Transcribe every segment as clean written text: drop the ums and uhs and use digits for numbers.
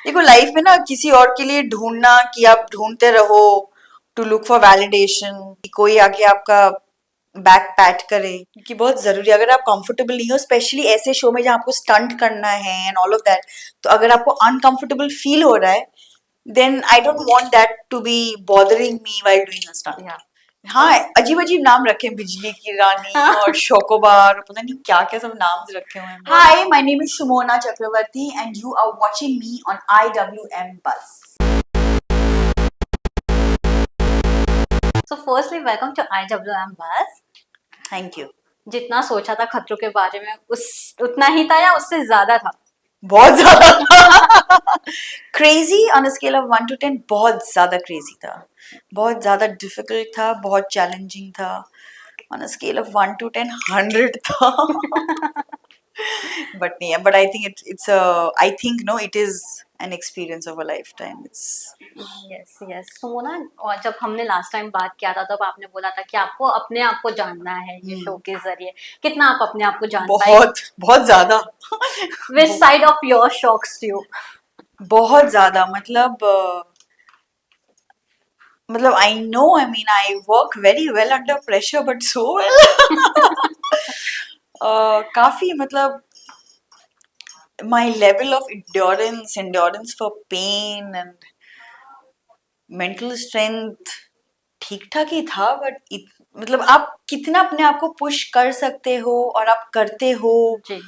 देखो लाइफ में ना किसी और के लिए ढूंढना कि आप ढूंढते रहो टू लुक फॉर वैलिडेशन, कि कोई आके आपका बैक पैट करे, क्योंकि बहुत जरूरी है। अगर आप कंफर्टेबल नहीं हो, स्पेशली ऐसे शो में जहाँ आपको स्टंट करना है एंड ऑल ऑफ दैट, तो अगर आपको अनकंफर्टेबल फील हो रहा है, then I don't want that to be bothering me while doing a stunt. या हाँ, अजीब अजीब नाम रखे हैं, बिजली की रानी और शोकोबार, पता नहीं क्या क्या सब नाम रखे हुए हैं। Hi, my name is Shumona Chakraborty and you are watching me on IWM buzz. So firstly welcome to IWM buzz. Thank you. जितना सोचा था खतरों के बारे में उस उतना ही था या उससे ज्यादा था? बहुत ज्यादा crazy on a scale of 1 to 10, बहुत ज्यादा क्रेजी था, बहुत ज्यादा डिफिकल्ट था, बहुत चैलेंजिंग था। On a scale of 1 to 10, 100 था but yeah, but I think it's a, I think no, it is an experience of a lifetime. It's yes yes Sumona, और जब हमने लास्ट टाइम बात किया था तब आपने बोला था कि आपको अपने आप को जानना है ये शो के जरिए। कितना आप अपने आप को जान पाए? बहुत बहुत ज्यादा which side of your shocks you? बहुत ज्यादा, मतलब I know, I mean I work very well under pressure, but so well काफी, मतलब my level of endurance for pain and mental strength ठीक ठाक ही था, बट मतलब आप कितना अपने आप को पुश कर सकते हो और आप करते हो, जी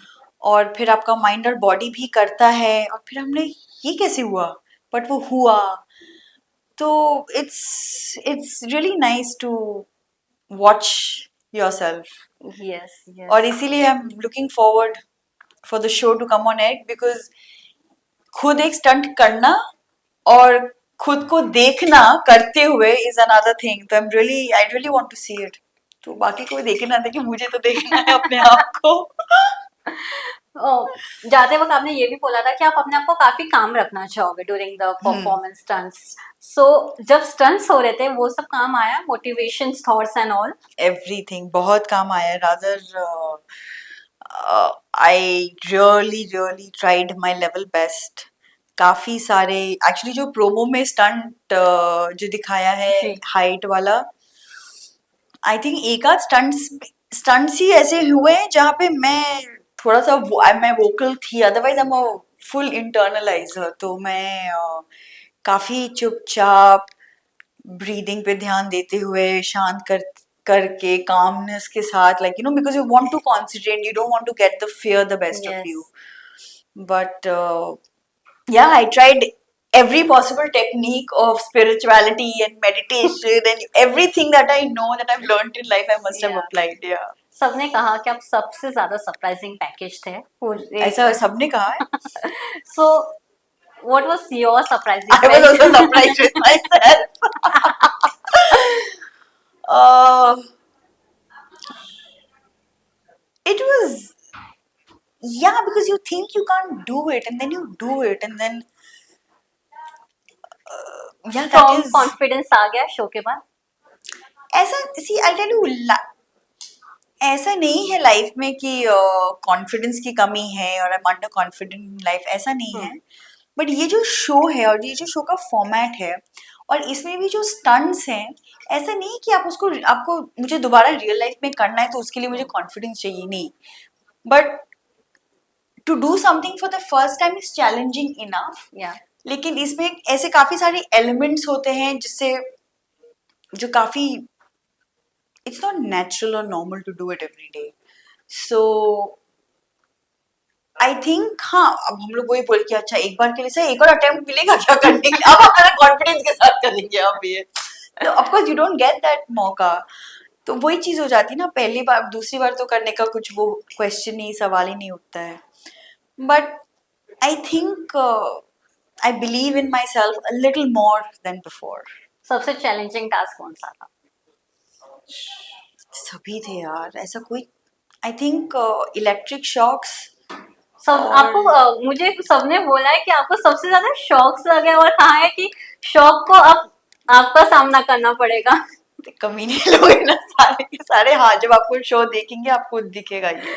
और फिर आपका माइंड और बॉडी भी करता है, और फिर हमने ये कैसे हुआ, बट वो हुआ। तो it's really nice to watch yourself, yes और यस इसीलिए I am looking forward for the show to come on at, because खुद एक स्टंट करना और खुद को देखना करते हुए इज अनदर थिंग। तो I really want to see it. तो बाकी कोई देखे ना देखे, मुझे तो देखना है अपने आप को जाते वक्त आपने ये भी बोला था कि आप अपने आप को काफी काम रखना चाहोगे during the hmm, performance stunts. So जब स्टंट्स हो रहे थे वो सब काम आया, motivation thoughts and all? Everything बहुत काम आया। Rather I really tried my level best. काफी सारे, एक्चुअली जो प्रोमो में स्टंट जो दिखाया है जी हाइट वाला, आई थिंक एक आध स्टंट्स ही ऐसे हुए हैं जहाँ पे थोड़ा सा मैं वोकल थी, अदरवाइज आई एम फुल इंटरनलाइजर। तो मैं काफी चुपचाप ब्रीदिंग पे ध्यान देते हुए, शांत करके कामनेस के साथ, like because you want to concentrate, you don't want to get the fear the best of yes. You. But yeah, I tried every possible technique of spirituality and meditation and everything that I know that I've learned in life, I must have या applied. Yeah. सबने कहा कि आप सबसे ज्यादा surprising package थे पूरे। ऐसा सबने कहा है। So what was your surprising I was package? also surprised with myself. uh, it was, yeah, because you think you can't do it and then you do it, and then yeah, that strong is confidence आ गया show के बाद? ऐसा। सी I tell you, ऐसा नहीं है life में कि कॉन्फिडेंस की कमी है और I am under confident in life, ऐसा नहीं है। बट ये जो शो है और ये जो शो का फॉर्मेट है और इसमें भी जो स्टंट्स हैं, ऐसा नहीं कि आपको मुझे दोबारा रियल लाइफ में करना है तो उसके लिए मुझे कॉन्फिडेंस चाहिए, नहीं। But to do something for the first time is challenging enough. या लेकिन इसमें ऐसे काफी सारे एलिमेंट्स होते हैं जिससे जो काफी, it's not natural or normal to do it every day. So I think, हाँ, अब हम लोग वही बोल के अच्छा एक बार के लिए सही, एक और अटेम्प्ट मिलेगा क्या करने के लिए, अब हमारा कॉन्फिडेंस के साथ करेंगे आप ये। तो of course you don't get that मौका। तो वही चीज हो जाती है ना, पहली बार दूसरी बार तो करने का कुछ वो क्वेश्चन नहीं, सवाल ही नहीं उठता है। But I think I believe in my self a little more than before. सबसे चैलेंजिंग टास्क कौन सा था? सभी थे यार, ऐसा कोई, आई थिंक इलेक्ट्रिक शॉक्स। सब और आपको मुझे सबने बोला है कि आपको सबसे ज्यादा शौक लगे और कहा है कि शौक को अब आपका सामना करना पड़ेगा। कमीने लोग हैं ना सारे के सारे। हाँ, जब आपको शो देखेंगे आपको दिखेगा ये,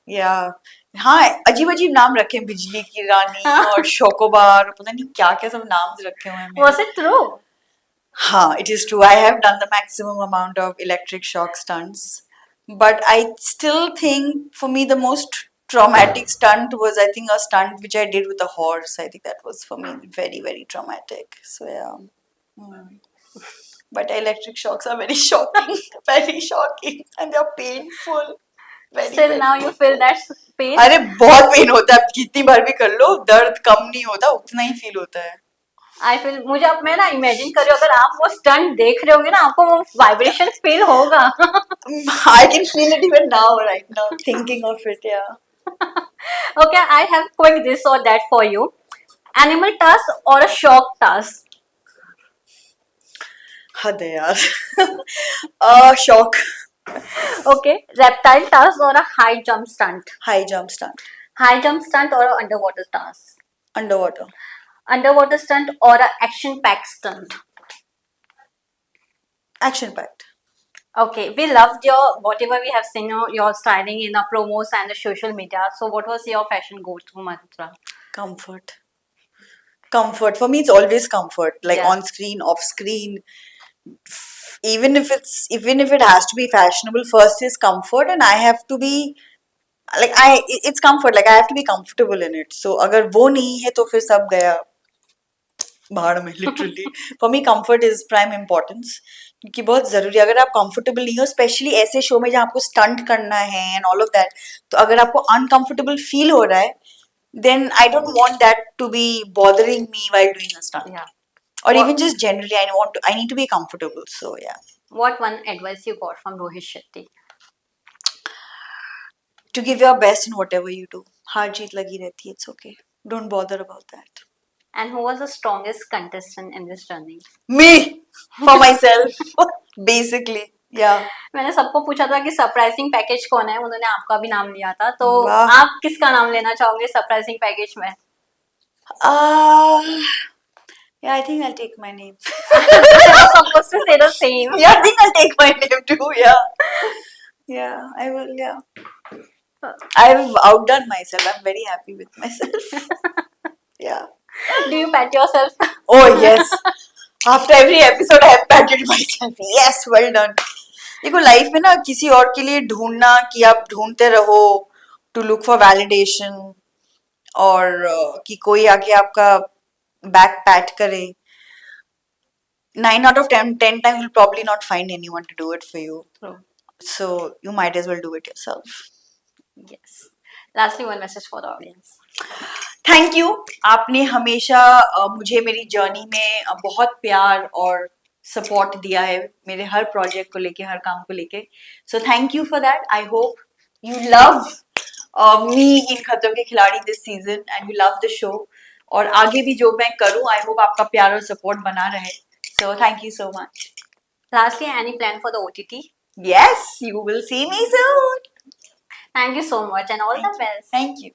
या हाँ, अजीब अजीब नाम रखे हैं, बिजली की रानी और शोकोबार, पता नहीं क्या क्या सब नाम रखे हुए हैं मेरे। Was it true? हाँ, it is true. I have done the maximum amount of electric shock stunts. But I still think for me the most traumatic stunt was, I think, a stunt which I did with a horse. I think that was for me very, very traumatic. So yeah. Hmm. But electric shocks are very shocking, very shocking, and they are painful. Very, Still very. now you feel that pain? अरे बहुत pen होता है, कितनी बार भी कर लो दर्द कम नहीं होता, उतना ही फील होता है। आई फील, मुझे अब मैं ना इमेजिन कर रही हूँ, अगर आप वो स्टंट देख रहे होंगे ना, आपको वो वाइब्रेशन फील होगा। I can feel it even now, right now, thinking of it, yeah. Okay, I have quick this or that for you. Animal task or a shock task? हद है यार। Shock. Okay, reptile task or a high jump stunt? High jump stunt. High jump stunt or a underwater task? Under water. Underwater stunt or a action packed stunt? Action packed. Okay, we loved your whatever we have seen your styling in the promos and the social media. So, what was your fashion go-to mantra? Comfort. Comfort. For me, it's always comfort. Like Yeah. on screen, off screen. Even if it has to be fashionable, first is comfort, and I have to be it's comfort. Like I have to be comfortable in it. So अगर वो नहीं है तो फिर सब गया भाड़ में literally. For me comfort is prime importance, क्योंकि बहुत जरूरी है। अगर आप कंफर्टेबल नहीं हो, स्पेशली ऐसे शो में जहाँ आपको स्टंट करना है एंड ऑल ऑफ दैट, तो अगर आपको अनकंफर्टेबल फील हो रहा है, then I don't want that to be bothering me while doing a stunt, Yeah. और What, even just generally I need to be comfortable. So yeah, what one advice you got from Rohit Shetty? To give your best in whatever you do. हार जीत लगी रहती है, it's okay, don't bother about that. And who was the strongest contestant in this journey? Me, for myself, basically, yeah. मैंने सबको पूछा था कि सरप्राइजिंग पैकेज कौन है, उन्होंने आपका भी नाम लिया था, तो वाह। आप किसका नाम लेना चाहोगे सरप्राइजिंग पैकेज में? Yeah, I think I'll take my name. I was supposed to say the same. Yeah, I think I'll take my name too. Yeah, yeah, I will. Yeah, I've outdone myself. I'm very happy with myself. Yeah. Do you pat yourself? Oh yes. After every episode, I have patted myself. Yes, well done. देखो life में ना किसी और के लिए ढूंढना कि आप ढूंढते रहो टू लुक फॉर वैलिडेशन, और कि कोई आके आपका बैक पैट करे, 9 out of 10 times you'll probably not find anyone to do it for you. True. So you might as well do it yourself. Yes. Lastly, one message for the audience. Thank you. आपने हमेशा मुझे मेरी journey में बहुत प्यार और support दिया है, मेरे हर प्रोजेक्ट को लेके, हर काम को लेके। So thank you for that. I hope you love me in Khatron Ke Khiladi this season and you love the show, और आगे भी जो मैं करूँ आई होप आपका प्यार और सपोर्ट बना रहे। सो thank you so much. Lastly, any plan for the OTT? Yes, you will see me soon. Thank you so much and all the best. Thank you.